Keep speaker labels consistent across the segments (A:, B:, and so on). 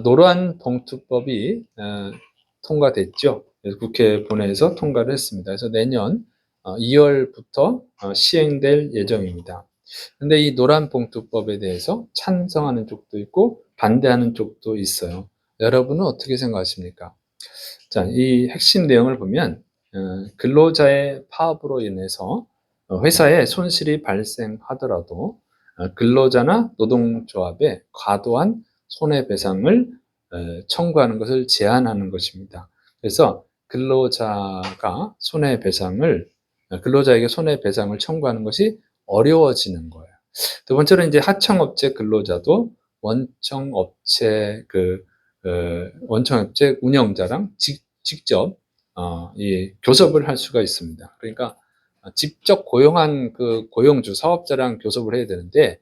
A: 노란봉투법이 통과됐죠. 그래서 국회 본회의에서 통과를 했습니다. 그래서 내년 2월부터 시행될 예정입니다. 근데 이 노란봉투법에 대해서 찬성하는 쪽도 있고 반대하는 쪽도 있어요. 여러분은 어떻게 생각하십니까? 자, 이 핵심 내용을 보면 근로자의 파업으로 인해서 회사에 손실이 발생하더라도 근로자나 노동조합에 과도한 손해배상을 청구하는 것을 제한하는 것입니다. 그래서 근로자에게 손해배상을 청구하는 것이 어려워지는 거예요. 두 번째로 이제 하청업체 근로자도 원청업체 운영자랑 직접 이 교섭을 할 수가 있습니다. 그러니까 직접 고용한 그 고용주 사업자랑 교섭을 해야 되는데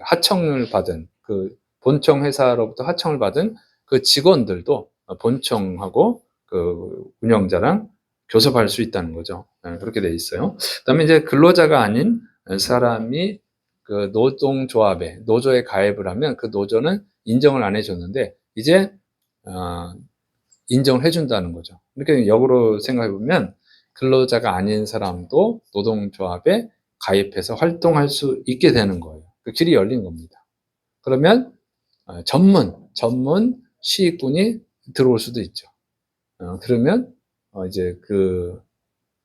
A: 하청을 받은 그 본청 회사로부터 하청을 받은 그 직원들도 본청하고 그 운영자랑 교섭할 수 있다는 거죠. 그렇게 돼 있어요. 그다음에 이제 근로자가 아닌 사람이 그 노조에 가입을 하면 그 노조는 인정을 안 해줬는데 이제 인정을 해준다는 거죠. 이렇게 역으로 생각해 보면 근로자가 아닌 사람도 노동조합에 가입해서 활동할 수 있게 되는 거예요. 그 길이 열린 겁니다. 그러면 전문 시익군이 들어올 수도 있죠. 그러면 이제 그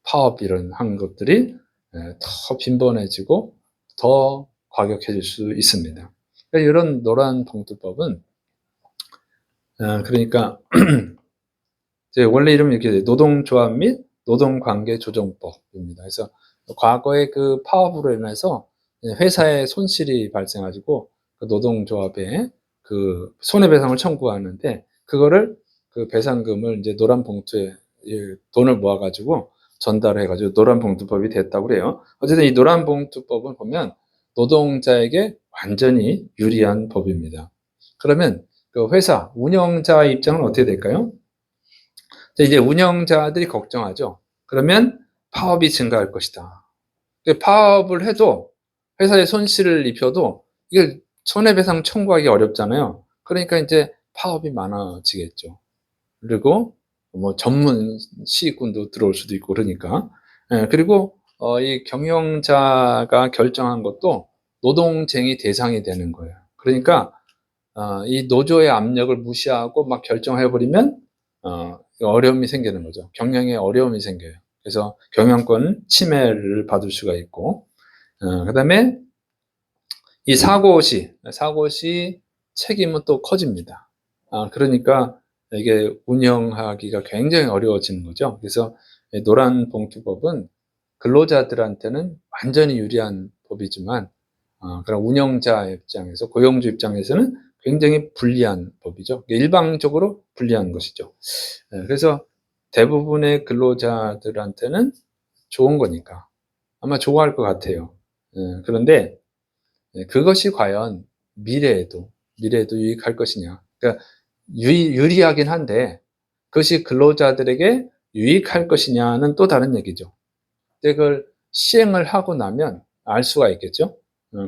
A: 파업 이런 한 것들이 더 빈번해지고 더 과격해질 수 있습니다. 그러니까 이런 노란봉투법은 그러니까 원래 이름이 이렇게 돼요. 노동조합 및 노동관계조정법입니다. 그래서 과거에 그 파업으로 인해서 회사에 손실이 발생하고 그 노동조합에 그 손해배상을 청구하는데 그거를 그 배상금을 이제 노란 봉투에 돈을 모아가지고 전달해가지고 노란봉투법이 됐다고 그래요. 어쨌든 이 노란봉투법을 보면 노동자에게 완전히 유리한 법입니다. 그러면 그 회사 운영자 입장은 어떻게 될까요? 이제 운영자들이 걱정하죠. 그러면 파업이 증가할 것이다. 파업을 해도 회사에 손실을 입혀도 이게 손해배상 청구하기 어렵잖아요. 그러니까 이제 파업이 많아지겠죠. 그리고 뭐 전문 시익군도 들어올 수도 있고 그러니까. 그리고 이 경영자가 결정한 것도 노동쟁의 대상이 되는 거예요. 그러니까 이 노조의 압력을 무시하고 막 결정해버리면 어려움이 생기는 거죠. 경영에 어려움이 생겨요. 그래서 경영권 침해를 받을 수가 있고, 그다음에 이 사고 시 책임은 또 커집니다. 그러니까 이게 운영하기가 굉장히 어려워지는 거죠. 그래서 노란봉투법은 근로자들한테는 완전히 유리한 법이지만 그런 운영자 입장에서 고용주 입장에서는 굉장히 불리한 법이죠. 일방적으로 불리한 것이죠. 그래서 대부분의 근로자들한테는 좋은 거니까 아마 좋아할 것 같아요. 그런데 그것이 과연 미래에도 유익할 것이냐. 그러니까 유리하긴 한데 그것이 근로자들에게 유익할 것이냐는 또 다른 얘기죠. 그걸 시행을 하고 나면 알 수가 있겠죠.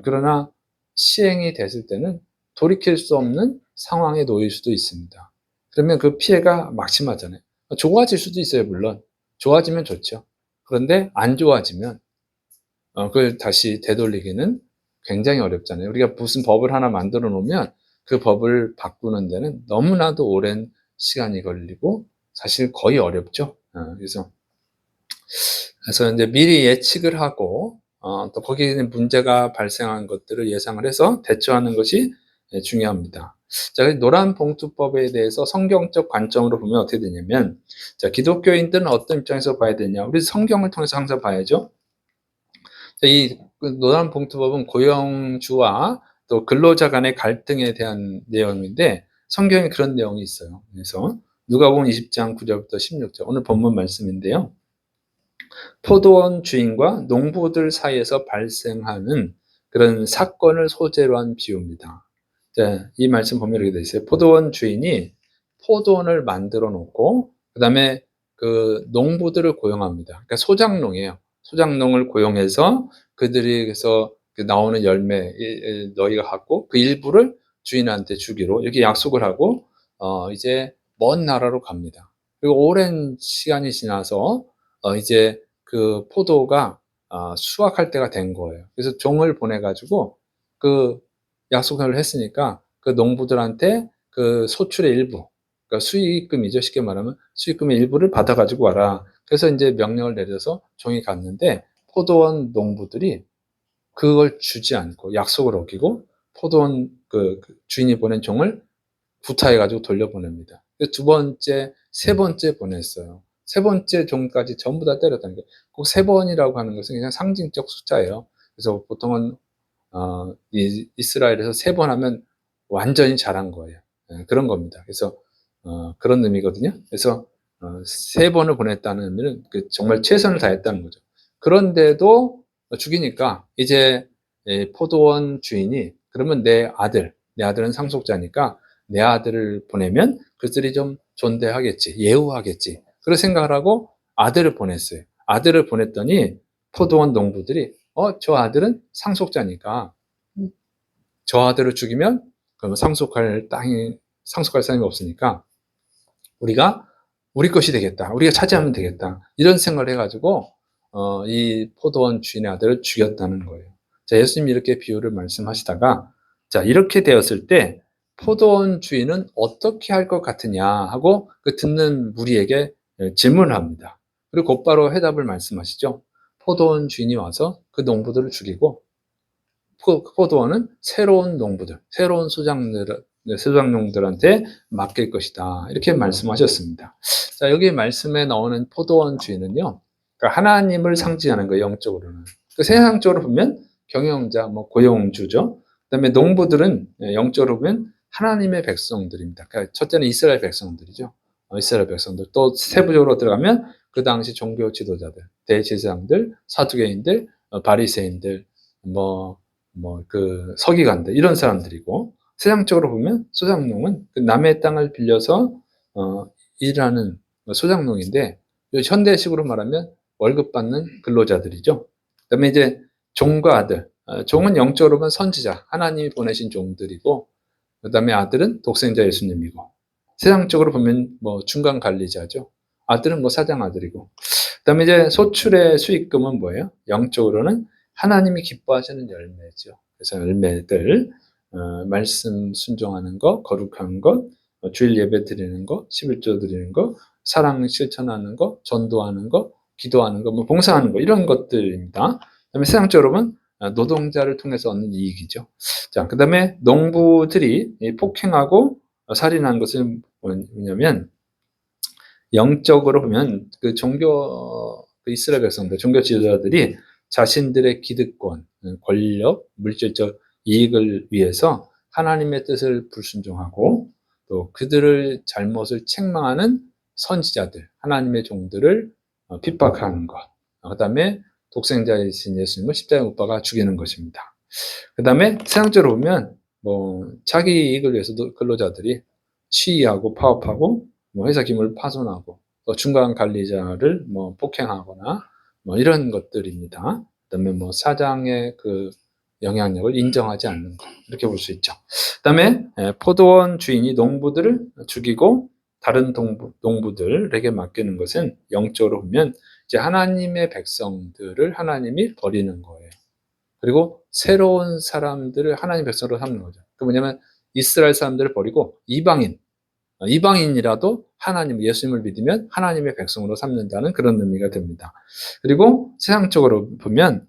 A: 그러나 시행이 됐을 때는 돌이킬 수 없는 상황에 놓일 수도 있습니다. 그러면 그 피해가 막심하잖아요. 좋아질 수도 있어요, 물론. 좋아지면 좋죠. 그런데 안 좋아지면 그걸 다시 되돌리기는 굉장히 어렵잖아요. 우리가 무슨 법을 하나 만들어 놓으면 그 법을 바꾸는 데는 너무나도 오랜 시간이 걸리고 사실 거의 어렵죠. 그래서 이제 미리 예측을 하고 또 거기에 문제가 발생한 것들을 예상을 해서 대처하는 것이 중요합니다. 자, 노란봉투법에 대해서 성경적 관점으로 보면 어떻게 되냐면, 자, 기독교인들은 어떤 입장에서 봐야 되냐? 우리 성경을 통해서 항상 봐야죠. 이 노란봉투법은 고용주와 또 근로자 간의 갈등에 대한 내용인데 성경에 그런 내용이 있어요. 그래서 누가복음 20장 9절부터 16절 오늘 본문 말씀인데요. 포도원 주인과 농부들 사이에서 발생하는 그런 사건을 소재로 한 비유입니다. 자, 이 말씀 보면 이렇게 되어 있어요. 포도원 주인이 포도원을 만들어 놓고 그 다음에 그 농부들을 고용합니다. 그러니까 소작농이에요. 소작농을 고용해서 그들이 그래서 나오는 열매 너희가 갖고 그 일부를 주인한테 주기로 이렇게 약속을 하고 이제 먼 나라로 갑니다. 그리고 오랜 시간이 지나서 이제 그 포도가 수확할 때가 된 거예요. 그래서 종을 보내 가지고 그 약속을 했으니까 그 농부들한테 그 소출의 일부, 그러니까 수익금이죠. 쉽게 말하면 수익금의 일부를 받아 가지고 와라. 그래서 인제 명령을 내려서 종이 갔는데 포도원 농부들이 그걸 주지 않고 약속을 어기고 포도원 그 주인이 보낸 종을 구타해 가지고 돌려보냅니다. 그 두 번째, 세 번째 보냈어요. 세 번째 종까지 전부 다 때렸다는 거예요. 꼭 세 번이라고 하는 것은 그냥 상징적 숫자예요. 그래서 보통은 이 이스라엘에서 세 번 하면 완전히 잘한 거예요. 예, 그런 겁니다. 그래서 그런 의미거든요. 그래서 세 번을 보냈다는 의미는 그 정말 최선을 다했다는 거죠. 그런데도 죽이니까 이제 포도원 주인이 그러면 내 아들은 상속자니까 내 아들을 보내면 그들이 좀 존대하겠지, 예우하겠지. 그런 생각을 하고 아들을 보냈어요. 아들을 보냈더니 포도원 농부들이 저 아들은 상속자니까 저 아들을 죽이면 그러면 상속할 사람이 없으니까 우리가 우리 것이 되겠다. 우리가 차지하면 되겠다. 이런 생각을 해가지고 이 포도원 주인의 아들을 죽였다는 거예요. 자, 예수님이 이렇게 비유를 말씀하시다가 자, 이렇게 되었을 때 포도원 주인은 어떻게 할 것 같으냐 하고 그 듣는 무리에게 질문을 합니다. 그리고 곧바로 해답을 말씀하시죠. 포도원 주인이 와서 그 농부들을 죽이고 포도원은 새로운 농부들, 새로운 소작농들한테 맡길 것이다. 이렇게 말씀하셨습니다. 자, 여기 말씀에 나오는 포도원 주인은요, 그러니까 하나님을 상징하는 거예요, 영적으로는. 그 세상적으로 보면 경영자, 뭐 고용주죠. 그다음에 농부들은 영적으로 보면 하나님의 백성들입니다. 그러니까 첫째는 이스라엘 백성들이죠. 이스라엘 백성들. 또 세부적으로 들어가면 그 당시 종교 지도자들, 대제사장들, 사두개인들, 바리새인들, 그 서기관들 이런 사람들이고 세상적으로 보면 소작농은 그 남의 땅을 빌려서 일하는 소작농인데 현대식으로 말하면 월급 받는 근로자들이죠. 그다음에 이제 종과 아들, 종은 영적으로 보면 선지자, 하나님이 보내신 종들이고 그다음에 아들은 독생자 예수님이고 세상적으로 보면 뭐 중간 관리자죠. 아들은 뭐 사장 아들이고 그다음에 이제 소출의 수익금은 뭐예요? 영적으로는 하나님이 기뻐하시는 열매죠. 그래서 열매들 말씀 순종하는 것, 거룩한 것, 주일 예배 드리는 것, 11조 드리는 것, 사랑 실천하는 것, 전도하는 것, 기도하는 것, 뭐 봉사하는 것 이런 것들입니다. 그다음에 세상적으로 보면 노동자를 통해서 얻는 이익이죠. 자, 그다음에 농부들이 폭행하고 살인한 것은 뭐냐면 영적으로 보면 그 이스라엘 백성들, 종교 지도자들이 자신들의 기득권, 권력, 물질적 이익을 위해서 하나님의 뜻을 불순종하고 또 그들을 잘못을 책망하는 선지자들, 하나님의 종들을 핍박하는 것. 그다음에 독생자이신 예수님을 십자가에 못 박아 죽이는 것입니다. 그다음에 세상적으로 보면 뭐 자기 이익을 위해서도 근로자들이 시위하고 파업하고 뭐 회사 기물을 파손하고 또 중간 관리자를 뭐 폭행하거나 뭐 이런 것들입니다. 그다음에 뭐 사장의 그 영향력을 인정하지 않는 것 이렇게 볼 수 있죠. 그다음에 포도원 주인이 농부들을 죽이고 다른 농부들에게 맡기는 것은 영적으로 보면 이제 하나님의 백성들을 하나님이 버리는 거예요. 그리고 새로운 사람들을 하나님 백성으로 삼는 거죠. 그 뭐냐면 이스라엘 사람들을 버리고 이방인이라도 하나님, 예수님을 믿으면 하나님의 백성으로 삼는다는 그런 의미가 됩니다. 그리고 세상적으로 보면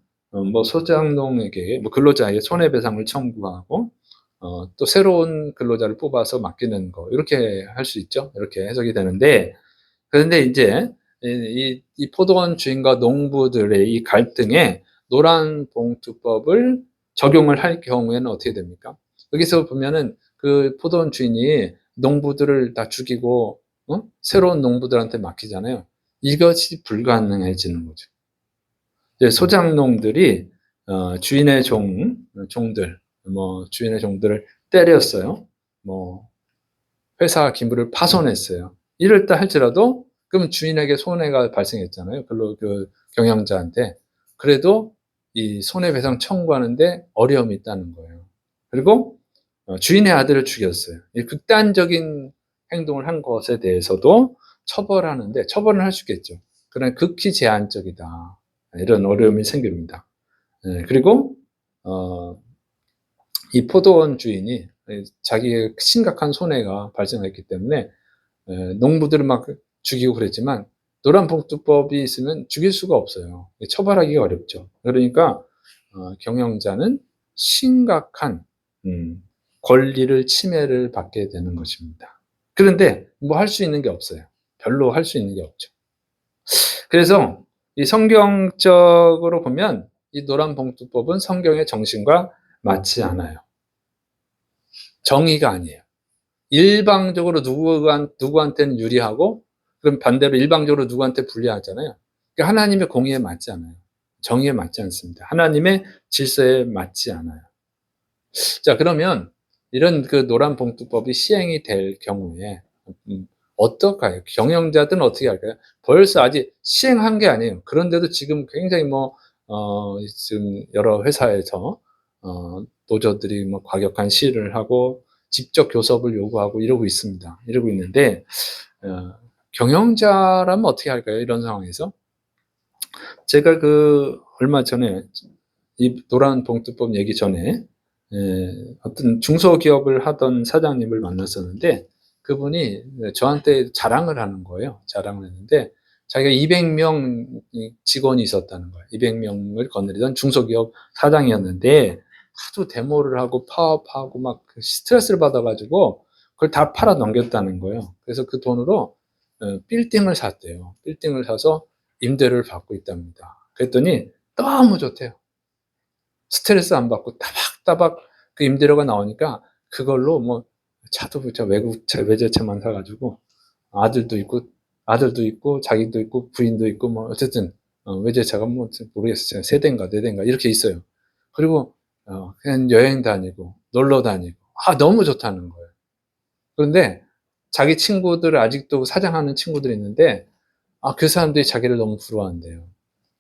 A: 뭐 소작농에게, 뭐 근로자에게 손해배상을 청구하고 또 새로운 근로자를 뽑아서 맡기는 거 이렇게 할 수 있죠. 이렇게 해석이 되는데 그런데 이제 이 포도원 주인과 농부들의 이 갈등에 노란 봉투법을 적용을 할 경우에는 어떻게 됩니까? 여기서 보면은 그 포도원 주인이 농부들을 다 죽이고 새로운 농부들한테 맡기잖아요. 이것이 불가능해지는 거죠. 이제 소작농들이 주인의 종들, 뭐 주인의 종들을 때렸어요. 뭐 회사 기물을 파손했어요. 이랬다 할지라도 그럼 주인에게 손해가 발생했잖아요. 그 경영자한테. 그래도 이 손해배상 청구하는데 어려움이 있다는 거예요. 그리고 주인의 아들을 죽였어요. 이 극단적인 행동을 한 것에 대해서도 처벌하는데 처벌은 할 수 있겠죠. 그러나 극히 제한적이다. 이런 어려움이 생깁니다. 예, 그리고 어 이 포도원 주인이 자기의 심각한 손해가 발생했기 때문에 농부들을 막 죽이고 그랬지만 노란봉투법이 있으면 죽일 수가 없어요. 처벌하기가 어렵죠. 그러니까 경영자는 심각한 음 권리를 침해를 받게 되는 것입니다. 그런데 뭐 할 수 있는 게 없어요. 별로 할 수 있는 게 없죠. 그래서 이 성경적으로 보면 이 노란봉투법은 성경의 정신과 맞지 않아요. 정의가 아니에요. 일방적으로 누구한테는 유리하고 그럼 반대로 일방적으로 누구한테 불리하잖아요. 그러니까 하나님의 공의에 맞지 않아요. 정의에 맞지 않습니다. 하나님의 질서에 맞지 않아요. 자, 그러면 이런 그 노란봉투법이 시행이 될 경우에 어떨까요? 경영자들은 어떻게 할까요? 벌써 아직 시행한 게 아니에요. 그런데도 지금 굉장히 지금 여러 회사에서 노조들이 과격한 시위를 하고 직접 교섭을 요구하고 이러고 있습니다. 이러고 있는데 어 경영자라면 어떻게 할까요? 이런 상황에서? 제가 얼마 전에 이 노란봉투법 얘기 전에 어떤 중소기업을 하던 사장님을 만났었는데 그분이 저한테 자랑을 하는 거예요. 자랑을 했는데 자기가 200명 직원이 있었다는 거예요. 200명을 거느리던 중소기업 사장이었는데 하도 데모를 하고 파업하고 막 스트레스를 받아 가지고 그걸 다 팔아 넘겼다는 거예요. 그래서 그 돈으로 빌딩을 샀대요. 빌딩을 사서 임대료를 받고 있답니다. 그랬더니 너무 좋대요. 스트레스 안 받고 따박따박 그 임대료가 나오니까 그걸로 차도 외제차만 사 가지고 아들도 있고 자기도 있고 부인도 있고 어쨌든 외제차가 모르겠어요. 3 대인가 4 대인가 이렇게 있어요. 그리고 그냥 여행 다니고 놀러 다니고 너무 좋다는 거예요. 그런데 자기 친구들 아직도 사장하는 친구들이 있는데 그 사람들이 자기를 너무 부러워한대요.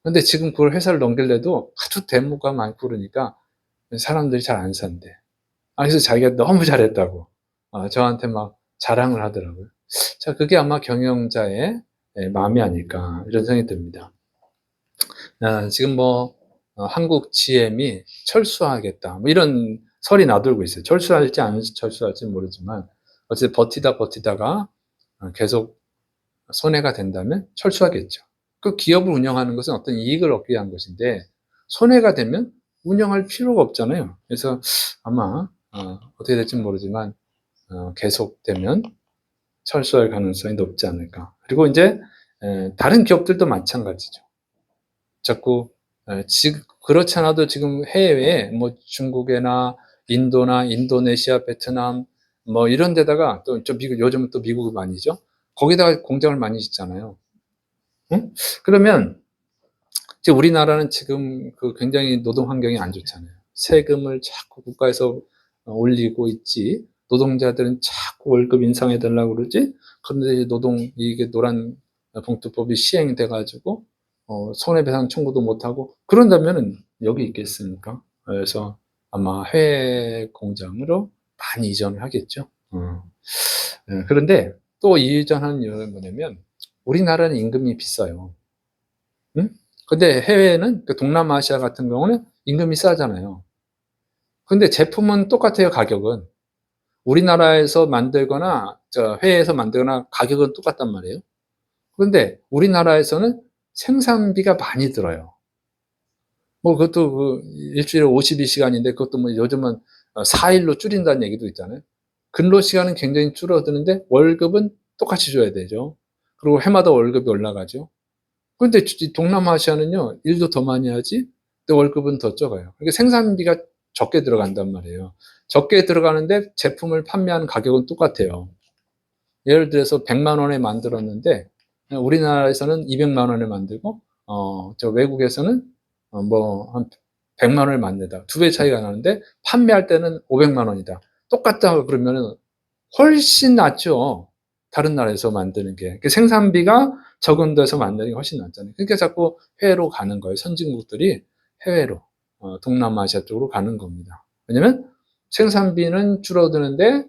A: 근데 지금 그걸 회사를 넘기려도 하도 데모가 많고 그러니까 사람들이 잘 안 산대. 그래서 자기가 너무 잘했다고 저한테 막 자랑을 하더라고요. 자, 그게 아마 경영자의 마음이 아닐까 이런 생각이 듭니다. 지금 한국 GM이 철수하겠다 이런 설이 나돌고 있어요. 철수할지 안 철수할지는 모르지만 어쨌든 버티다가 계속 손해가 된다면 철수하겠죠. 그 기업을 운영하는 것은 어떤 이익을 얻기 위한 것인데 손해가 되면 운영할 필요가 없잖아요. 그래서 아마 어떻게 될지는 모르지만 계속되면 철수할 가능성이 높지 않을까. 그리고 인제 다른 기업들도 마찬가지죠. 자꾸 그렇지 않아도 지금 해외에 중국이나 인도나 인도네시아, 베트남 이런 데다가 또 미국, 요즘은 또 미국이 많이죠. 거기다가 공장을 많이 짓잖아요. 응? 그러면 이제 우리나라는 지금 굉장히 노동 환경이 안 좋잖아요. 세금을 자꾸 국가에서 올리고 있지. 노동자들은 자꾸 월급 인상해 달라고 그러지. 그런데 이게 노란 봉투법이 시행돼 가지고 손해배상 청구도 못 하고 그런다면은 여기 있겠습니까? 그래서 아마 해외 공장으로 많이 이전을 하겠죠. 그런데 또 이전하는 이유는 뭐냐면 우리나라는 임금이 비싸요. 응? 근데 해외에는 동남아시아 같은 경우는 임금이 싸잖아요. 근데 제품은 똑같아요, 가격은. 우리나라에서 만들거나 해외에서 만들거나 가격은 똑같단 말이에요. 그런데 우리나라에서는 생산비가 많이 들어요. 그것도 일주일에 52시간인데 그것도 요즘은 4일로 줄인다는 얘기도 있잖아요. 근로 시간은 굉장히 줄어드는데 월급은 똑같이 줘야 되죠. 그리고 해마다 월급이 올라가죠. 그런데 동남아시아는요, 일도 더 많이 하지, 근데 월급은 더 적어요. 그러니까 생산비가 적게 들어간단 말이에요. 적게 들어가는데 제품을 판매하는 가격은 똑같아요. 예를 들어서 100만 원에 만들었는데 우리나라에서는 200만 원에 만들고 외국에서는 한 100만 원을 만들다. 2배 차이가 나는데 판매할 때는 500만 원이다. 똑같다 그러면은 훨씬 낫죠. 다른 나라에서 만드는 게. 생산비가 적은 데서 만드는 게 훨씬 낫잖아요. 그러니까 자꾸 해외로 가는 거예요. 선진국들이 해외로 동남아시아 쪽으로 가는 겁니다. 왜냐면 생산비는 줄어드는데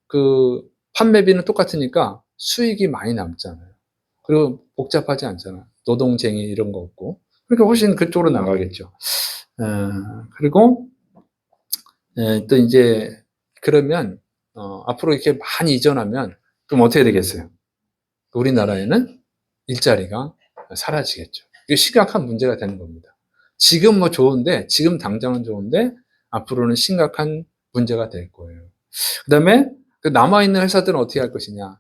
A: 그 판매비는 똑같으니까 수익이 많이 남잖아요. 그리고 복잡하지 않잖아. 노동쟁이 이런 거 없고. 그러니까 훨씬 그쪽으로 나가겠죠. 그리고 또 이제 그러면 앞으로 이렇게 많이 이전하면 그럼 어떻게 되겠어요? 우리나라에는 일자리가 사라지겠죠. 이게 심각한 문제가 되는 겁니다. 지금 뭐 좋은데, 지금 당장은 좋은데 앞으로는 심각한 문제가 될 거예요. 그다음에 그 남아있는 회사들은 어떻게 할 것이냐.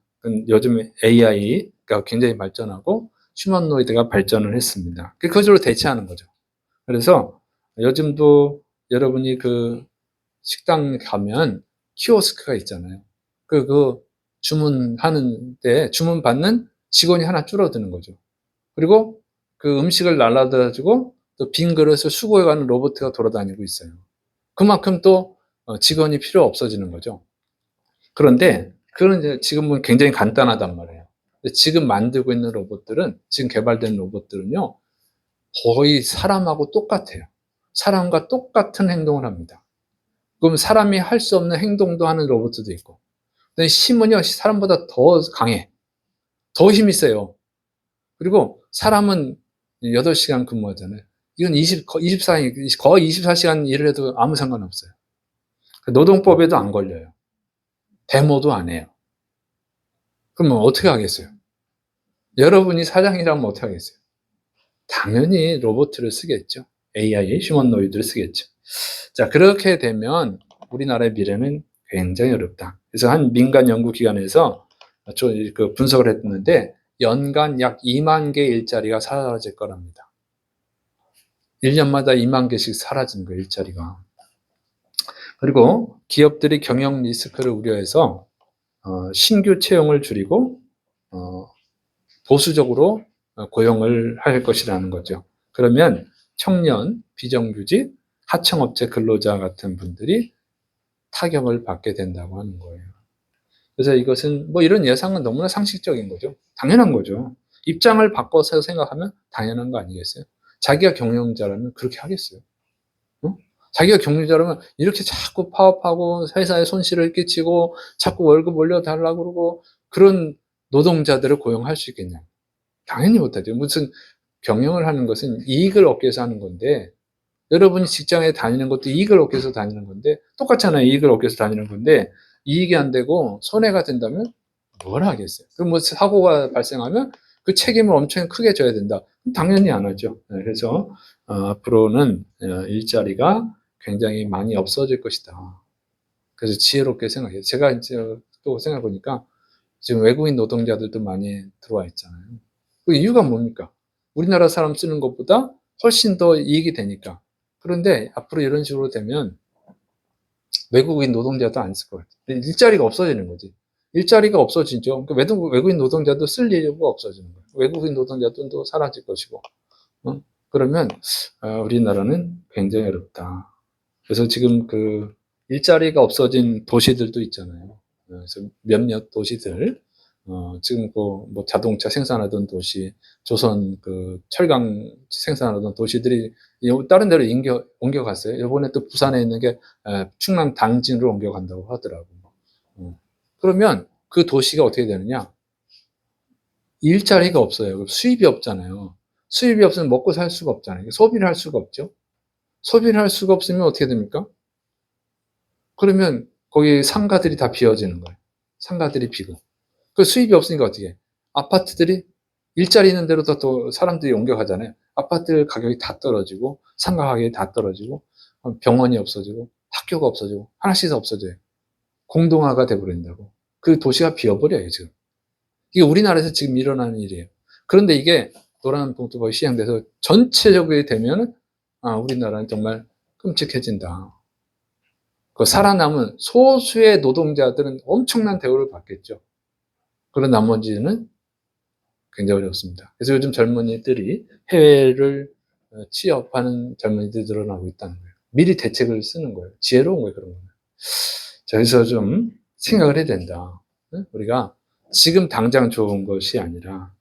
A: 요즘 AI가 굉장히 발전하고 휴머노이드가 발전을 했습니다. 그것으로 대체하는 거죠. 그래서 요즘도 여러분이 그 식당 가면 키오스크가 있잖아요. 그 주문하는데 주문 받는 직원이 하나 줄어드는 거죠. 그리고 그 음식을 날라다주고 또 빈 그릇을 수거해가는 로봇가 돌아다니고 있어요. 그만큼 또 직원이 필요 없어지는 거죠. 그런데 그건 이제 지금은 굉장히 간단하단 말이에요. 지금 만들고 있는 로봇들은, 지금 개발된 로봇들은요, 거의 사람하고 똑같아요. 사람과 똑같은 행동을 합니다. 그럼 사람이 할 수 없는 행동도 하는 로봇도 있고, 힘은요, 사람보다 더 강해. 더 힘이 세요. 그리고 사람은 8시간 근무하잖아요. 이건 거의 24시간 일을 해도 아무 상관없어요. 노동법에도 안 걸려요. 데모도 안 해요. 그러면 어떻게 하겠어요? 여러분이 사장이라면 어떻게 하겠어요? 당연히 로봇을 쓰겠죠. AI, 휴머노이드를 쓰겠죠. 자, 그렇게 되면 우리나라의 미래는 굉장히 어렵다. 그래서 한 민간 연구기관에서 그 분석을 했는데 연간 약 2만 개의 일자리가 사라질 거랍니다. 1년마다 2만 개씩 사라지는 거예요, 일자리가. 그리고 기업들이 경영 리스크를 우려해서 신규 채용을 줄이고 보수적으로 고용을 할 것이라는 거죠. 그러면 청년, 비정규직, 하청업체 근로자 같은 분들이 타격을 받게 된다고 하는 거예요. 그래서 이것은 뭐 이런 예상은 너무나 상식적인 거죠. 당연한 거죠. 입장을 바꿔서 생각하면 당연한 거 아니겠어요? 자기가 경영자라면 그렇게 하겠어요. 어? 자기가 경영자라면 이렇게 자꾸 파업하고 회사에 손실을 끼치고 자꾸 월급 올려달라고 그러고 그런 노동자들을 고용할 수 있겠냐? 당연히 못하죠. 무슨 경영을 하는 것은 이익을 얻기 위해서 하는 건데 여러분이 직장에 다니는 것도 이익을 얻기 위해서 다니는 건데 똑같잖아요. 이익을 얻기 위해서 다니는 건데 이익이 안 되고 손해가 된다면 뭘 하겠어요. 그럼 뭐 사고가 발생하면 그 책임을 엄청 크게 져야 된다. 당연히 안 하죠. 그래서 앞으로는 일자리가 굉장히 많이 없어질 것이다. 그래서 지혜롭게 생각해요. 제가 이제 또 생각해 보니까 지금 외국인 노동자들도 많이 들어와 있잖아요. 그 이유가 뭡니까? 우리나라 사람 쓰는 것보다 훨씬 더 이익이 되니까. 그런데 앞으로 이런 식으로 되면 외국인 노동자도 안 쓸 것 같아요. 일자리가 없어지는 거지. 일자리가 없어지죠. 그러니까 외국인 노동자도 쓸 이유가 없어지는 거예요. 외국인 노동자도 사라질 것이고. 그러면 우리나라는 굉장히 어렵다. 그래서 지금 그 일자리가 없어진 도시들도 있잖아요. 그래서 몇몇 도시들 지금 뭐 자동차 생산하던 도시, 조선 그 철강 생산하던 도시들이 다른 데로 옮겨갔어요. 이번에 또 부산에 있는 게 충남 당진으로 옮겨간다고 하더라고요. 그러면 그 도시가 어떻게 되느냐? 일자리가 없어요. 수입이 없잖아요. 수입이 없으면 먹고 살 수가 없잖아요. 소비를 할 수가 없죠. 소비를 할 수가 없으면 어떻게 됩니까? 그러면 거기 상가들이 다 비어지는 거예요. 상가들이 비고. 그 수입이 없으니까 어떻게 해? 아파트들이 일자리 있는 데로 또 사람들이 옮겨가잖아요. 아파트 가격이 다 떨어지고 상가 가격이 다 떨어지고 병원이 없어지고 학교가 없어지고 하나씩 없어져요. 공동화가 돼버린다고. 그 도시가 비어버려요 지금. 이게 우리나라에서 지금 일어나는 일이에요. 그런데 이게 노란봉투법이 시행돼서 전체적으로 되면 우리나라는 정말 끔찍해진다. 그 살아남은 소수의 노동자들은 엄청난 대우를 받겠죠. 그런 나머지는 굉장히 어렵습니다. 그래서 요즘 젊은이들이 해외를 취업하는 젊은이들이 늘어나고 있다는 거예요. 미리 대책을 쓰는 거예요. 지혜로운 거예요, 그런 거는. 자, 그래서 좀 생각을 해야 된다. 우리가 지금 당장 좋은 것이 아니라,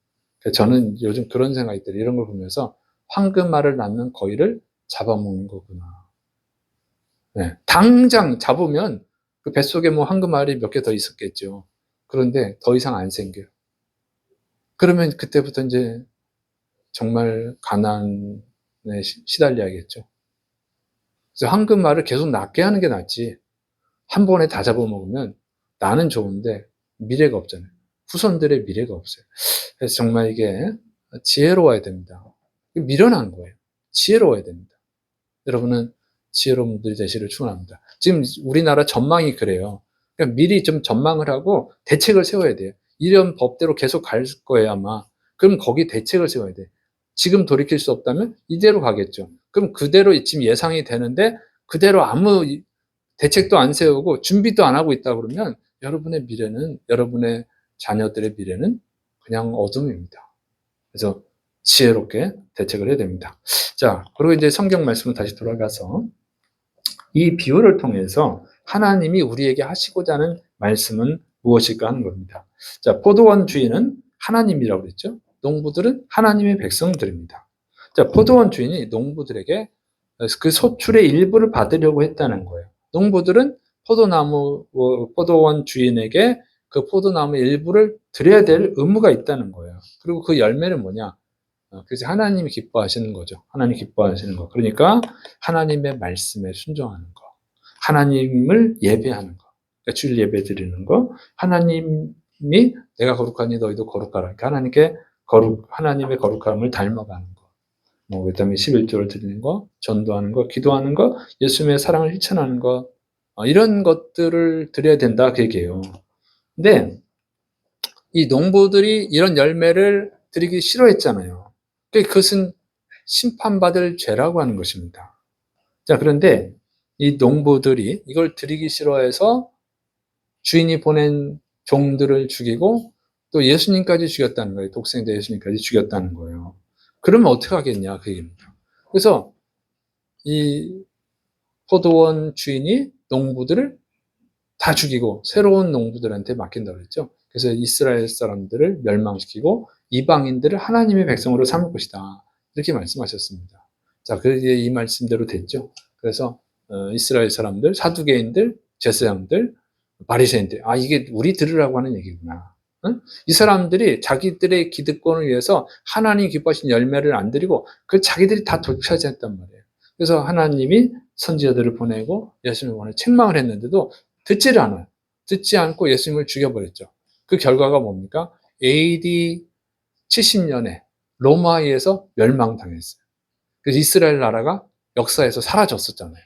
A: 저는 요즘 그런 생각이 들어요. 이런 걸 보면서 황금알을 낳는 거위를 잡아먹는 거구나. 네. 당장 잡으면 그 뱃속에 뭐 황금알이 몇 개 더 있었겠죠. 그런데 더 이상 안 생겨요. 그러면 그때부터 이제 정말 가난에 시달려야겠죠. 그래서 황금알을 계속 낳게 하는 게 낫지. 한 번에 다 잡아먹으면 나는 좋은데 미래가 없잖아요. 후손들의 미래가 없어요. 그래서 정말 이게 지혜로워야 됩니다. 미련한 거예요. 지혜로워야 됩니다. 여러분은 지혜로운 분들이 되시기를 축원합니다. 지금 우리나라 전망이 그래요. 그러니까 미리 좀 전망을 하고 대책을 세워야 돼요. 이런 법대로 계속 갈 거예요, 아마. 그럼 거기 대책을 세워야 돼. 지금 돌이킬 수 없다면 이대로 가겠죠. 그럼 그대로 지금 예상이 되는데 그대로 아무 대책도 안 세우고 준비도 안 하고 있다 그러면 여러분의 미래는, 여러분의 자녀들의 미래는 그냥 어둠입니다. 그래서 지혜롭게 대책을 해야 됩니다. 자, 그리고 이제 성경 말씀을 다시 돌아가서 이 비유를 통해서 하나님이 우리에게 하시고자 하는 말씀은 무엇일까 하는 겁니다. 자, 포도원 주인은 하나님이라고 그랬죠. 농부들은 하나님의 백성들입니다. 자, 포도원 주인이 농부들에게 그 소출의 일부를 받으려고 했다는 거예요. 농부들은 포도원 주인에게 그 포도나무 일부를 드려야 될 의무가 있다는 거예요. 그리고 그 열매는 뭐냐? 그래서 하나님이 기뻐하시는 거죠. 하나님 기뻐하시는 거. 그러니까 하나님의 말씀에 순종하는 거. 하나님을 예배하는 거. 그러니까 주일 예배 드리는 거. 하나님이 내가 거룩하니 너희도 거룩하라. 그러니까 하나님의 거룩함을 닮아가는 거. 그다음에 11조를 드리는 거, 전도하는 거, 기도하는 거, 예수님의 사랑을 실천하는 거, 이런 것들을 드려야 된다 그 얘기예요. 근데 이 농부들이 이런 열매를 드리기 싫어했잖아요. 그것은 심판받을 죄라고 하는 것입니다. 자, 그런데 이 농부들이 이걸 드리기 싫어해서 주인이 보낸 종들을 죽이고 또 예수님까지 죽였다는 거예요. 독생자 예수님까지 죽였다는 거예요. 그러면 어떻게 하겠냐 그 얘기입니다. 그래서 이 포도원 주인이 농부들을 다 죽이고 새로운 농부들한테 맡긴다고 그랬죠. 그래서 이스라엘 사람들을 멸망시키고 이방인들을 하나님의 백성으로 삼을 것이다. 이렇게 말씀하셨습니다. 자, 그게 이 말씀대로 됐죠. 그래서 이스라엘 사람들, 사두개인들, 제사장들, 바리새인들, 이게 우리 들으라고 하는 얘기구나. 응? 이 사람들이 자기들의 기득권을 위해서 하나님 기뻐하신 열매를 안 드리고 그걸 자기들이 다 독차지했단 말이에요. 그래서 하나님이 선지자들을 보내고 예수님을 보내 책망을 했는데도 듣지를 않아요. 듣지 않고 예수님을 죽여버렸죠. 그 결과가 뭡니까? AD 70년에 로마에 의해서 멸망당했어요. 그래서 이스라엘 나라가 역사에서 사라졌었잖아요.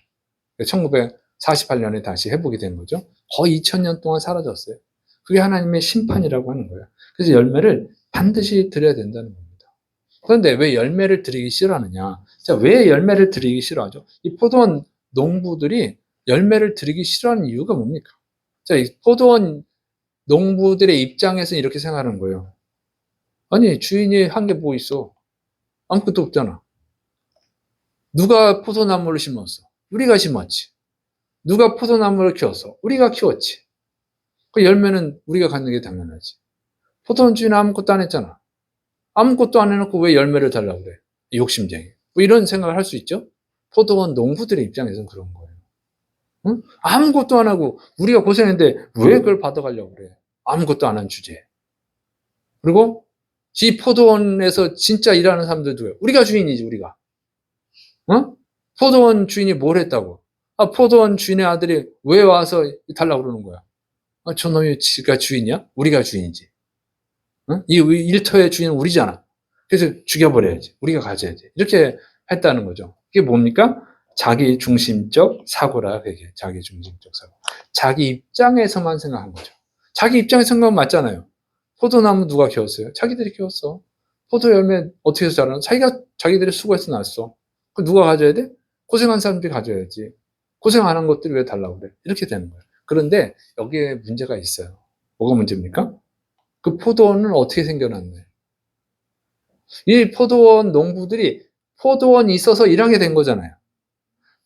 A: 1948년에 다시 회복이 된 거죠. 거의 2000년 동안 사라졌어요. 그게 하나님의 심판이라고 하는 거예요. 그래서 열매를 반드시 드려야 된다는 겁니다. 그런데 왜 열매를 드리기 싫어하느냐? 자, 왜 열매를 드리기 싫어하죠? 이 포도원 농부들이 열매를 드리기 싫어하는 이유가 뭡니까? 자, 이 포도원 농부들의 입장에서 이렇게 생각하는 거예요. 아니, 주인이 한 게 뭐 있어? 아무것도 없잖아. 누가 포도나무를 심었어? 우리가 심었지. 누가 포도나무를 키웠어? 우리가 키웠지. 그 열매는 우리가 갖는 게 당연하지. 포도원 주인은 아무것도 안 했잖아. 아무것도 안 해놓고 왜 열매를 달라고 그래? 욕심쟁이. 뭐 이런 생각을 할 수 있죠? 포도원 농부들의 입장에서는 그런 거예요. 응? 아무것도 안 하고 우리가 고생했는데 왜 그걸 받아가려고 그래? 아무것도 안 한 주제에. 그리고 이 포도원에서 진짜 일하는 사람들 누구예요? 우리가 주인이지, 우리가. 어? 포도원 주인이 뭘 했다고? 포도원 주인의 아들이 왜 와서 달라고 그러는 거야? 저놈이 지가 주인이야? 우리가 주인이지. 어? 이 일터의 주인은 우리잖아. 그래서 죽여버려야지. 우리가 가져야지. 이렇게 했다는 거죠. 이게 뭡니까? 자기 중심적 사고라, 그게. 자기 중심적 사고. 자기 입장에서만 생각한 거죠. 자기 입장에서 생각하면 맞잖아요. 포도나무 누가 키웠어요? 자기들이 키웠어. 포도 열매 어떻게 해서 자라나? 자기들이 수고해서 났어. 그 누가 가져야 돼? 고생한 사람들이 가져야지. 고생 안 한 것들이 왜 달라고 그래? 이렇게 되는 거예요. 그런데 여기에 문제가 있어요. 뭐가 문제입니까? 그 포도원은 어떻게 생겨났나요? 이 포도원 농부들이 포도원이 있어서 일하게 된 거잖아요.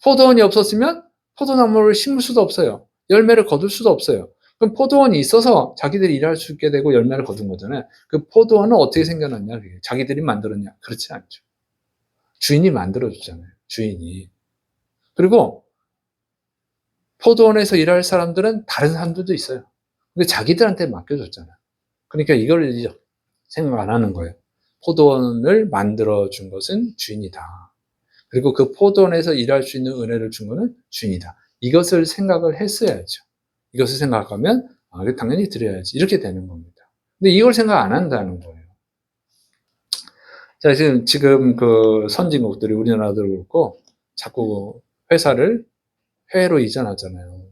A: 포도원이 없었으면 포도나무를 심을 수도 없어요. 열매를 거둘 수도 없어요. 그럼 포도원이 있어서 자기들이 일할 수 있게 되고 열매를 거둔 거잖아요. 그 포도원은 어떻게 생겨났냐? 자기들이 만들었냐? 그렇지 않죠. 주인이 만들어줬잖아요. 주인이. 그리고 포도원에서 일할 사람들은 다른 사람들도 있어요. 근데 자기들한테 맡겨줬잖아요. 그러니까 이걸 생각 안 하는 거예요. 포도원을 만들어준 것은 주인이다. 그리고 그 포도원에서 일할 수 있는 은혜를 준 것은 주인이다. 이것을 생각을 했어야죠. 이것을 생각하면 당연히 드려야지. 이렇게 되는 겁니다. 근데 이걸 생각 안 한다는 거예요. 자, 지금 그 선진국들이 우리나라도 그렇고 자꾸 회사를 해외로 이전하잖아요.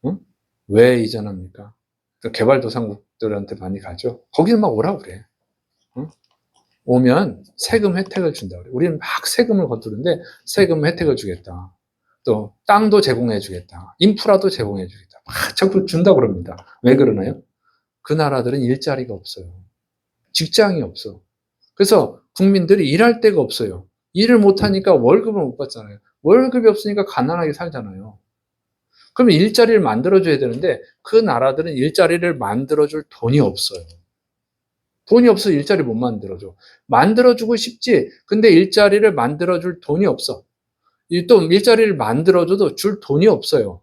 A: 응? 왜 이전합니까? 개발도상국들한테 많이 가죠. 거기는 막 오라고 그래. 응? 오면 세금 혜택을 준다 그래. 우리는 막 세금을 거두는데 세금 혜택을 주겠다. 또 땅도 제공해 주겠다. 인프라도 제공해 주겠다. 막 자꾸 준다 그럽니다. 왜 그러나요? 그 나라들은 일자리가 없어요. 직장이 없어. 그래서 국민들이 일할 데가 없어요. 일을 못하니까 월급을 못 받잖아요. 월급이 없으니까 가난하게 살잖아요. 그럼 일자리를 만들어줘야 되는데 그 나라들은 일자리를 만들어줄 돈이 없어요. 돈이 없어 일자리 못 만들어줘. 만들어주고 싶지. 근데 일자리를 만들어줄 돈이 없어. 또 일자리를 만들어줘도 줄 돈이 없어요.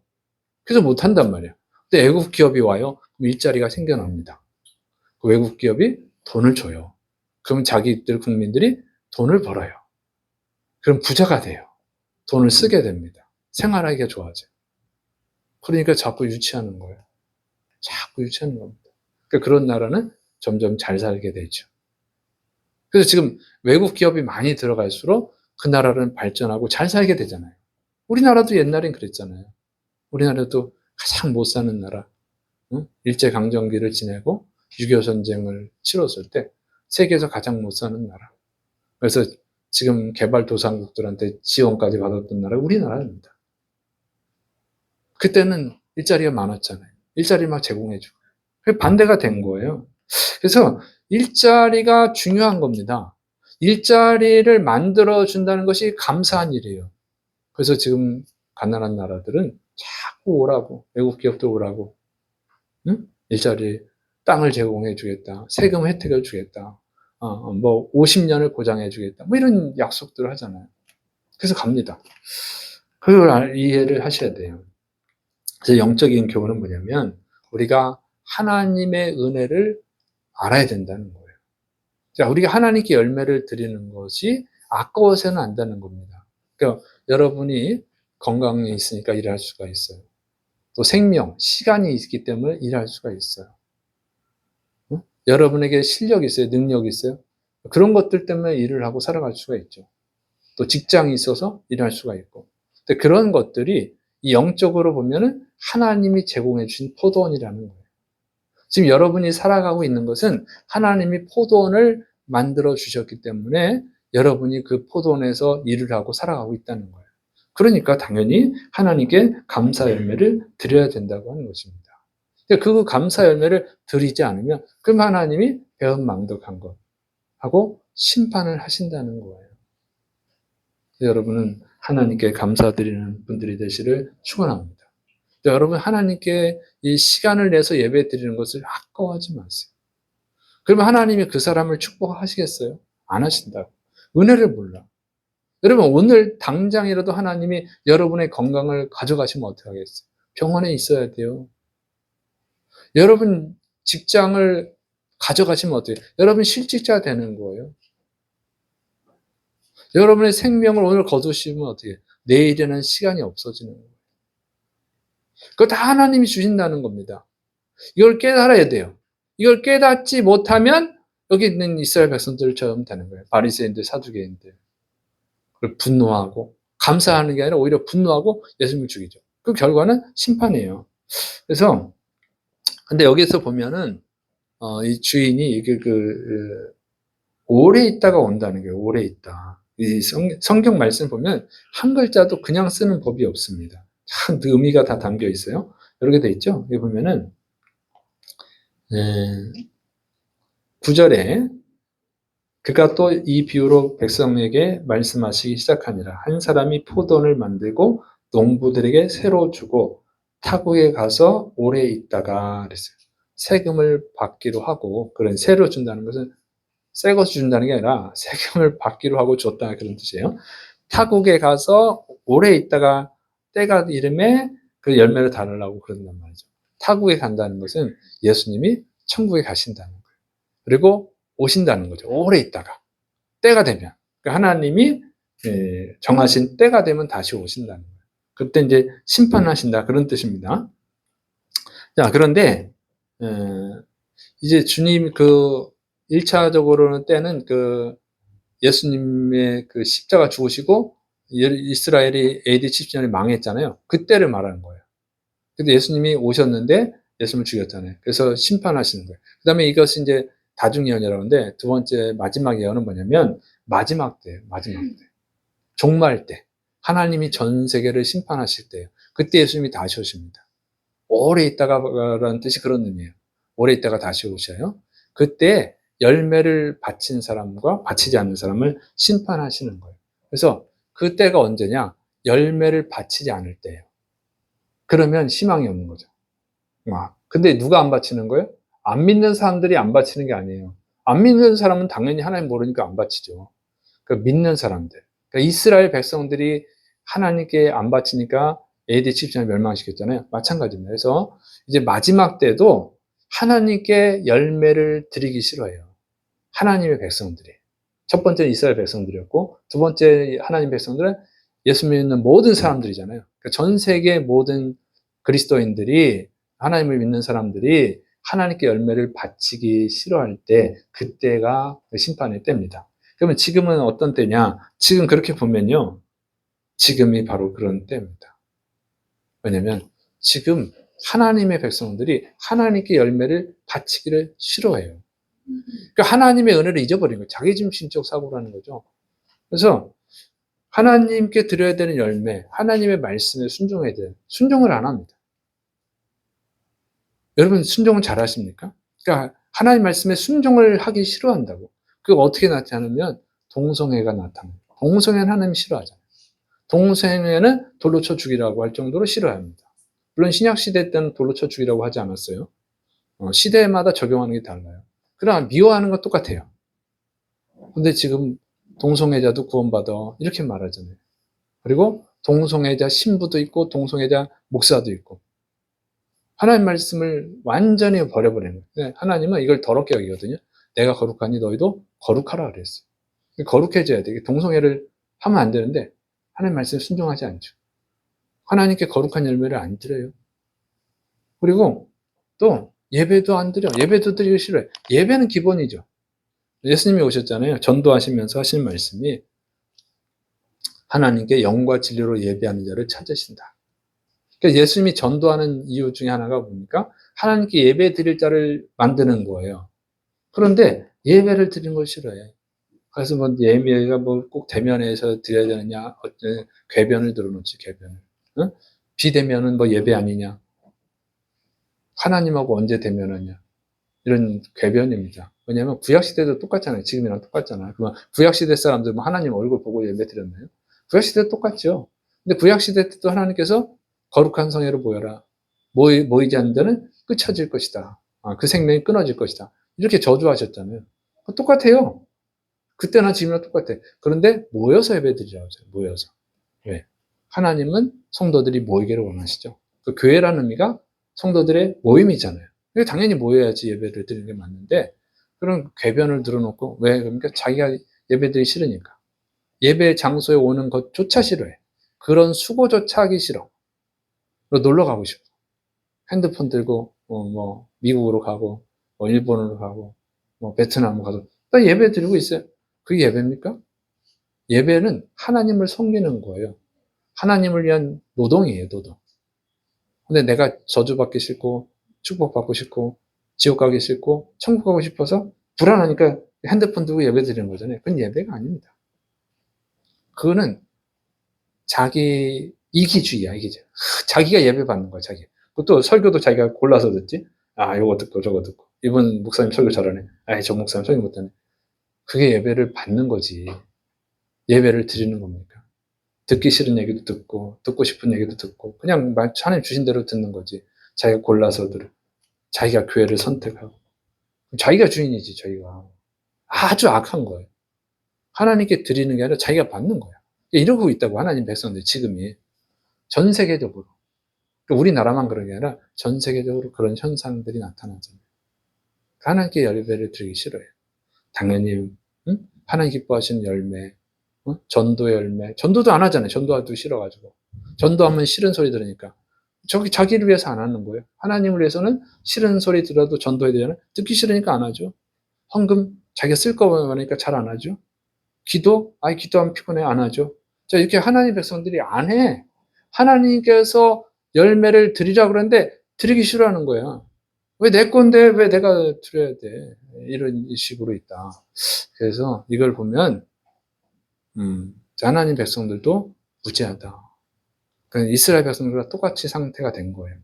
A: 그래서 못한단 말이에요. 근데 외국 기업이 와요. 그럼 일자리가 생겨납니다. 그 외국 기업이 돈을 줘요. 그럼 자기들 국민들이 돈을 벌어요. 그럼 부자가 돼요. 돈을 쓰게 됩니다. 생활하기가 좋아져요. 그러니까 자꾸 유치하는 거예요. 자꾸 유치하는 겁니다. 그러니까 그런 나라는 점점 잘 살게 되죠. 그래서 지금 외국 기업이 많이 들어갈수록 그 나라는 발전하고 잘 살게 되잖아요. 우리나라도 옛날엔 그랬잖아요. 우리나라도 가장 못 사는 나라, 일제강점기를 지내고 6.25 전쟁을 치렀을 때 세계에서 가장 못 사는 나라. 그래서 지금 개발도상국들한테 지원까지 받았던 나라가 우리나라입니다. 그때는 일자리가 많았잖아요. 일자리 막 제공해주고. 반대가 된 거예요. 그래서 일자리가 중요한 겁니다. 일자리를 만들어준다는 것이 감사한 일이에요. 그래서 지금 가난한 나라들은 자꾸 오라고, 외국 기업도 오라고, 응? 일자리, 땅을 제공해 주겠다, 세금 혜택을 주겠다, 뭐 50년을 보장해 주겠다, 뭐 이런 약속들을 하잖아요. 그래서 갑니다. 그걸 이해를 하셔야 돼요. 그래서 영적인 교훈은 뭐냐면 우리가 하나님의 은혜를 알아야 된다는 거예요. 자, 우리가 하나님께 열매를 드리는 것이 아까워서는 안 되는 겁니다. 그러니까 여러분이 건강이 있으니까 일할 수가 있어요. 또 생명, 시간이 있기 때문에 일할 수가 있어요. 응? 여러분에게 실력이 있어요, 능력이 있어요. 그런 것들 때문에 일을 하고 살아갈 수가 있죠. 또 직장이 있어서 일할 수가 있고. 근데 그런 것들이 이 영적으로 보면은 하나님이 제공해 주신 포도원이라는 거예요. 지금 여러분이 살아가고 있는 것은 하나님이 포도원을 만들어 주셨기 때문에 여러분이 그 포도원에서 일을 하고 살아가고 있다는 거예요. 그러니까 당연히 하나님께 감사 열매를 드려야 된다고 하는 것입니다. 그 감사 열매를 드리지 않으면 그럼 하나님이 배은망덕한 것 하고 심판을 하신다는 거예요. 여러분은 하나님께 감사드리는 분들이 되시를 축원합니다. 여러분 하나님께 이 시간을 내서 예배 드리는 것을 아까워하지 마세요. 그러면 하나님이 그 사람을 축복하시겠어요? 안 하신다고. 은혜를 몰라. 여러분 오늘 당장이라도 하나님이 여러분의 건강을 가져가시면 어떻게 하겠어요? 병원에 있어야 돼요. 여러분 직장을 가져가시면 어떻게 해요? 여러분 실직자 되는 거예요. 여러분의 생명을 오늘 거두시면 어떻게 해요? 내일에는 시간이 없어지는 거예요. 그거 다 하나님이 주신다는 겁니다. 이걸 깨달아야 돼요. 이걸 깨닫지 못하면 여기 있는 이스라엘 백성들처럼 되는 거예요. 바리새인들, 사두개인들. 분노하고 감사하는 게 아니라 오히려 분노하고 예수님을 죽이죠. 그 결과는 심판이에요. 그래서 근데 여기서 보면은 이 주인이 이게 오래 있다가 온다는 거예요. 오래 있다. 이 성경 말씀 보면 한 글자도 그냥 쓰는 법이 없습니다. 참 의미가 다 담겨 있어요. 이렇게 돼 있죠. 여기 보면은 9절에 그가 또 이 비유로 백성에게 말씀하시기 시작하니라. 한 사람이 포도원을 만들고 농부들에게 새로 주고 타국에 가서 오래 있다가 그랬어요. 세금을 받기로 하고, 그런 새로 준다는 것은 새 것을 준다는 게 아니라 세금을 받기로 하고 줬다 그런 뜻이에요. 타국에 가서 오래 있다가 때가 이름에 그 열매를 달으려고 그런단 말이죠. 타국에 간다는 것은 예수님이 천국에 가신다는 거예요. 그리고 오신다는 거죠. 오래 있다가 때가 되면, 그러니까 하나님이 정하신 때가 되면 다시 오신다는 거예요. 그때 이제 심판하신다 그런 뜻입니다. 자, 그런데 이제 주님 그 1차적으로는 때는 그 예수님의 그 십자가 죽으시고 이스라엘이 AD 70년에 망했잖아요. 그때를 말하는 거예요. 근데 예수님이 오셨는데 예수님을 죽였잖아요. 그래서 심판하시는 거예요. 그다음에 이것이 이제 다중 예언이라고 하는데 두 번째 마지막 예언은 뭐냐면 마지막 때예요. 마지막 때. 종말 때. 하나님이 전 세계를 심판하실 때예요. 그때 예수님이 다시 오십니다. 오래 있다가라는 뜻이 그런 의미예요. 오래 있다가 다시 오셔요. 그때 열매를 바친 사람과 바치지 않는 사람을 심판하시는 거예요. 그래서 그때가 언제냐? 열매를 바치지 않을 때예요. 그러면 희망이 없는 거죠. 근데 누가 안 바치는 거예요? 안 믿는 사람들이 안 바치는 게 아니에요. 안 믿는 사람은 당연히 하나님 모르니까 안 바치죠. 그 믿는 사람들. 그러니까 이스라엘 백성들이 하나님께 안 바치니까 AD 70년에 멸망시켰잖아요. 마찬가지입니다. 그래서 이제 마지막 때도 하나님께 열매를 드리기 싫어해요. 하나님의 백성들이. 첫 번째는 이스라엘 백성들이었고, 두 번째 하나님 백성들은 예수 믿는 모든 사람들이잖아요. 그러니까 전 세계 모든 그리스도인들이, 하나님을 믿는 사람들이 하나님께 열매를 바치기 싫어할 때, 그때가 심판의 때입니다. 그러면 지금은 어떤 때냐? 지금 그렇게 보면요. 지금이 바로 그런 때입니다. 왜냐면 지금 하나님의 백성들이 하나님께 열매를 바치기를 싫어해요. 그러니까 하나님의 은혜를 잊어버린 거예요. 자기중심적 사고라는 거죠. 그래서 하나님께 드려야 되는 열매, 하나님의 말씀에 순종해야 돼요. 순종을 안 합니다. 여러분 순종은 잘 하십니까? 그러니까 하나님 말씀에 순종을 하기 싫어한다고. 그거 어떻게 나타나면 동성애가 나타납니다. 동성애는 하나님 싫어하잖아요. 동성애는 돌로 쳐 죽이라고 할 정도로 싫어합니다. 물론 신약시대 때는 돌로 쳐 죽이라고 하지 않았어요. 시대마다 적용하는 게 달라요. 그러나 미워하는 건 똑같아요. 근데 지금 동성애자도 구원받아 이렇게 말하잖아요. 그리고 동성애자 신부도 있고 동성애자 목사도 있고 하나님 말씀을 완전히 버려버리는 거예요. 하나님은 이걸 더럽게 여기거든요. 내가 거룩하니 너희도 거룩하라 그랬어요. 거룩해져야 돼. 동성애를 하면 안 되는데 하나님 말씀에 순종하지 않죠. 하나님께 거룩한 열매를 안 드려요. 그리고 또 예배도 안 드려. 예배도 드리기 싫어요. 예배는 기본이죠. 예수님이 오셨잖아요. 전도하시면서 하시는 말씀이 하나님께 영과 진리로 예배하는 자를 찾으신다. 그러니까 예수님이 전도하는 이유 중에 하나가 뭡니까? 하나님께 예배 드릴 자를 만드는 거예요. 그런데 예배를 드리는 걸 싫어해. 그래서 뭐 예배가 뭐 꼭 대면에서 드려야 되느냐, 궤변을 들어놓지, 궤변을. 응? 비대면은 뭐 예배 아니냐. 하나님하고 언제 대면하냐. 이런 궤변입니다. 왜냐하면 구약시대도 똑같잖아요. 지금이랑 똑같잖아요. 그러면 구약시대 사람들 뭐 하나님 얼굴 보고 예배 드렸나요? 구약시대도 똑같죠. 근데 구약시대 때도 하나님께서 거룩한 성회로 모여라. 모이지 않는 데는 끝쳐질 것이다. 그 생명이 끊어질 것이다. 이렇게 저주하셨잖아요. 똑같아요. 그때나 지금이나 똑같아. 그런데 모여서 예배 드리라고 하죠. 모여서. 왜? 하나님은 성도들이 모이기를 원하시죠. 그 교회라는 의미가 성도들의 모임이잖아요. 당연히 모여야지 예배를 드리는 게 맞는데 그런 궤변을 들어놓고 왜? 그러니까 자기가 예배드리기 싫으니까. 예배 장소에 오는 것조차 싫어해. 그런 수고조차 하기 싫어. 놀러 가고 싶어. 핸드폰 들고 뭐 미국으로 가고 뭐 일본으로 가고 뭐 베트남 가서 또 예배 드리고 있어요. 그게 예배입니까? 예배는 하나님을 섬기는 거예요. 하나님을 위한 노동이에요, 노동. 근데 내가 저주받기 싫고 축복받고 싶고 지옥 가기 싫고 천국 가고 싶어서 불안하니까 핸드폰 들고 예배 드리는 거잖아요. 그건 예배가 아닙니다. 그거는 자기 이기주의야, 이기주의. 자기가 예배 받는 거야, 자기. 또 설교도 자기가 골라서 듣지. 요거 듣고 저거 듣고. 이분 목사님 설교 잘하네. 저 목사님 설교 못하네. 그게 예배를 받는 거지. 예배를 드리는 겁니까? 듣기 싫은 얘기도 듣고 듣고 싶은 얘기도 듣고 그냥 하나님 주신 대로 듣는 거지. 자기가 골라서 들어. 자기가 교회를 선택하고. 자기가 주인이지, 자기가. 아주 악한 거예요. 하나님께 드리는 게 아니라 자기가 받는 거야. 이러고 있다고 하나님 백성들 지금이 전 세계적으로. 우리나라만 그런 게 아니라 전 세계적으로 그런 현상들이 나타나잖아요. 하나님께 열매를 드리기 싫어요. 당연히 하나님 기뻐하시는 열매, 전도 열매, 전도도 안 하잖아요. 전도하기도 싫어가지고. 전도하면 싫은 소리 들으니까. 자기를 위해서 안 하는 거예요. 하나님을 위해서는 싫은 소리 들어도 전도해야 되잖아요. 듣기 싫으니까 안 하죠. 헌금 자기가 쓸 거 많으니까 잘 안 하죠. 기도하면 피곤해 안 하죠. 자, 이렇게 하나님 백성들이 안 해. 하나님께서 열매를 드리라고 그러는데 드리기 싫어하는 거야. 왜 내 건데 왜 내가 드려야 돼? 이런 식으로 있다. 그래서 이걸 보면 하나님 백성들도 무지하다. 그러니까 이스라엘 백성들과 똑같이 상태가 된 거예요.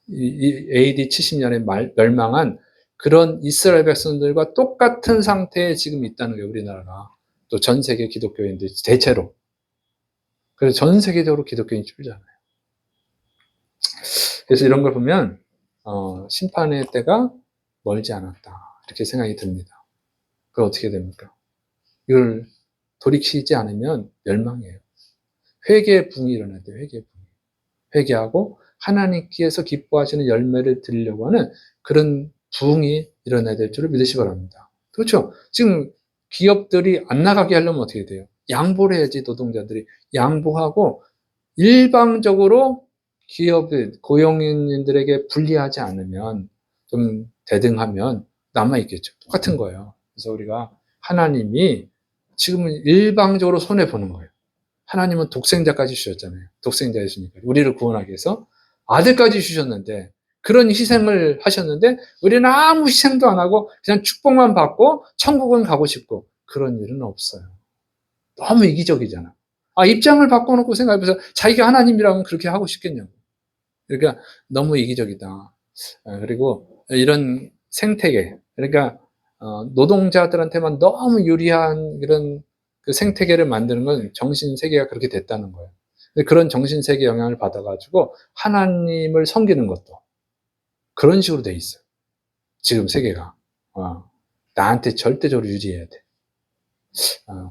A: 이 AD 70년에 멸망한 그런 이스라엘 백성들과 똑같은 상태에 지금 있다는 게 우리나라가. 또 전 세계 기독교인들 대체로. 그래서 전 세계적으로 기독교인이 줄잖아요. 그래서 이런 걸 보면 심판의 때가 멀지 않았다. 이렇게 생각이 듭니다. 그럼 어떻게 됩니까? 이걸 돌이키지 않으면 멸망이에요. 회개의 붕이 일어나야 돼요. 회개의 붕. 회개하고 하나님께서 기뻐하시는 열매를 드리려고 하는 그런 부흥이 일어나야 될 줄을 믿으시 바랍니다. 그렇죠? 지금 기업들이 안 나가게 하려면 어떻게 돼요? 양보를 해야지. 노동자들이 양보하고 일방적으로 기업의 고용인들에게 불리하지 않으면 좀 대등하면 남아있겠죠. 똑같은 거예요. 그래서 우리가 하나님이 지금은 일방적으로 손해보는 거예요. 하나님은 독생자까지 주셨잖아요. 독생자이시니까. 우리를 구원하기 위해서 아들까지 주셨는데 그런 희생을 하셨는데 우리는 아무 희생도 안 하고 그냥 축복만 받고 천국은 가고 싶고 그런 일은 없어요. 너무 이기적이잖아. 입장을 바꿔놓고 생각해보세요. 자기가 하나님이라면 그렇게 하고 싶겠냐고. 그러니까 너무 이기적이다. 그리고 이런 생태계, 그러니까 노동자들한테만 너무 유리한 이런 그 생태계를 만드는 건 정신세계가 그렇게 됐다는 거예요. 그런 정신세계 영향을 받아가지고 하나님을 섬기는 것도 그런 식으로 돼 있어요. 지금 세계가. 나한테 절대적으로 유리해야 돼.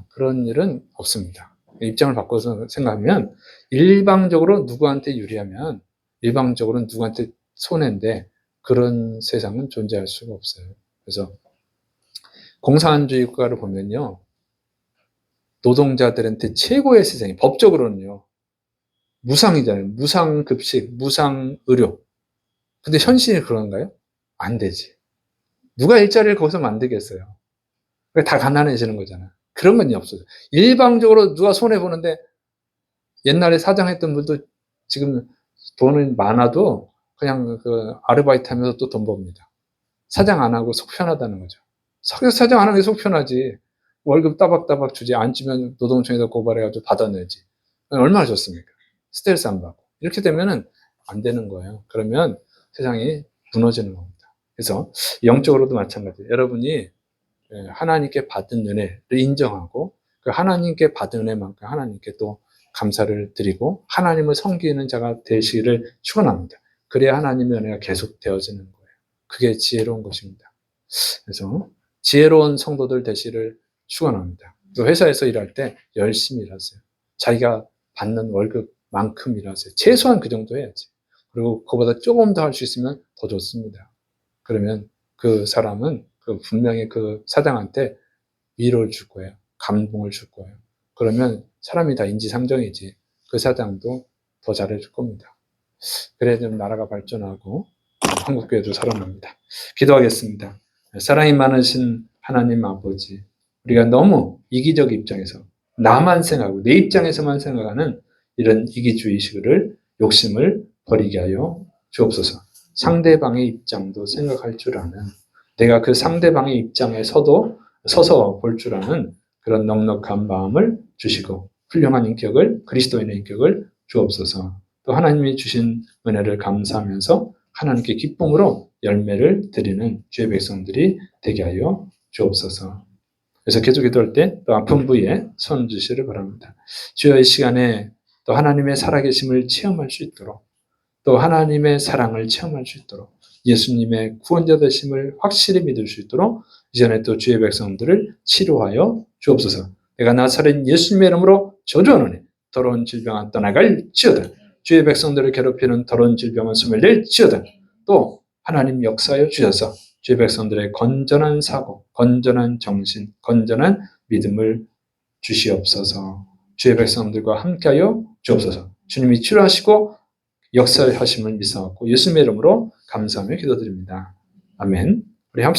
A: 그런 일은 없습니다. 입장을 바꿔서 생각하면 일방적으로 누구한테 유리하면 일방적으로 누구한테 손해인데 그런 세상은 존재할 수가 없어요. 그래서 공산주의 국가를 보면요. 노동자들한테 최고의 세상이 법적으로는요. 무상이잖아요. 무상급식, 무상의료. 근데 현실이 그런가요? 안 되지. 누가 일자리를 거기서 만들겠어요. 다 가난해지는 거잖아. 그런 건 없어요. 일방적으로 누가 손해보는데 옛날에 사장했던 분도 지금 돈은 많아도 그냥 그 아르바이트 하면서 또 돈 법니다. 사장 안 하고 속 편하다는 거죠. 사장 안 하는 게 속 편하지. 월급 따박따박 주지. 안 주면 노동청에다 고발해가지고 받아내지. 얼마나 좋습니까? 스트레스 안 받고. 이렇게 되면은 안 되는 거예요. 그러면 세상이 무너지는 겁니다. 그래서 영적으로도 마찬가지예요. 여러분이 하나님께 받은 은혜를 인정하고 그 하나님께 받은 은혜만큼 하나님께 또 감사를 드리고 하나님을 섬기는 자가 되시기를 축원합니다. 그래야 하나님의 은혜가 계속 되어지는 거예요. 그게 지혜로운 것입니다. 그래서 지혜로운 성도들 되시기를 축원합니다. 또 회사에서 일할 때 열심히 일하세요. 자기가 받는 월급만큼 일하세요. 최소한 그 정도 해야지. 그리고 그보다 조금 더 할 수 있으면 더 좋습니다. 그러면 그 사람은 분명히 그 사장한테 위로를 줄 거예요. 감동을 줄 거예요. 그러면 사람이 다 인지상정이지. 그 사장도 더 잘해줄 겁니다. 그래야 좀 나라가 발전하고 한국교회도 살아납니다. 기도하겠습니다. 사랑이 많으신 하나님 아버지, 우리가 너무 이기적 입장에서 나만 생각하고 내 입장에서만 생각하는 이런 이기주의식을 욕심을 버리게 하여 주옵소서. 상대방의 입장도 생각할 줄 아는 내가 그 상대방의 입장에 서서 볼 줄 아는 그런 넉넉한 마음을 주시고 훌륭한 인격을 그리스도인의 인격을 주옵소서. 또 하나님이 주신 은혜를 감사하면서 하나님께 기쁨으로 열매를 드리는 주의 백성들이 되게 하여 주옵소서. 그래서 계속 기도할 때 또 아픈 부위에 손 주시를 바랍니다. 주여 이 시간에 또 하나님의 살아계심을 체험할 수 있도록 또 하나님의 사랑을 체험할 수 있도록 예수님의 구원자 되심을 확실히 믿을 수 있도록 이전에 또 주의 백성들을 치료하여 주옵소서. 내가 나사렛 예수님의 이름으로 저주하노니 더러운 질병은 떠나갈지어다. 주의 백성들을 괴롭히는 더러운 질병은 숨을 낼지어다. 또 하나님 역사하여 주셔서 주의 백성들의 건전한 사고, 건전한 정신, 건전한 믿음을 주시옵소서. 주의 백성들과 함께하여 주옵소서. 주님이 치료하시고 역사하심을 믿사옵고 예수님의 이름으로 감사하며 기도드립니다. 아멘. 우리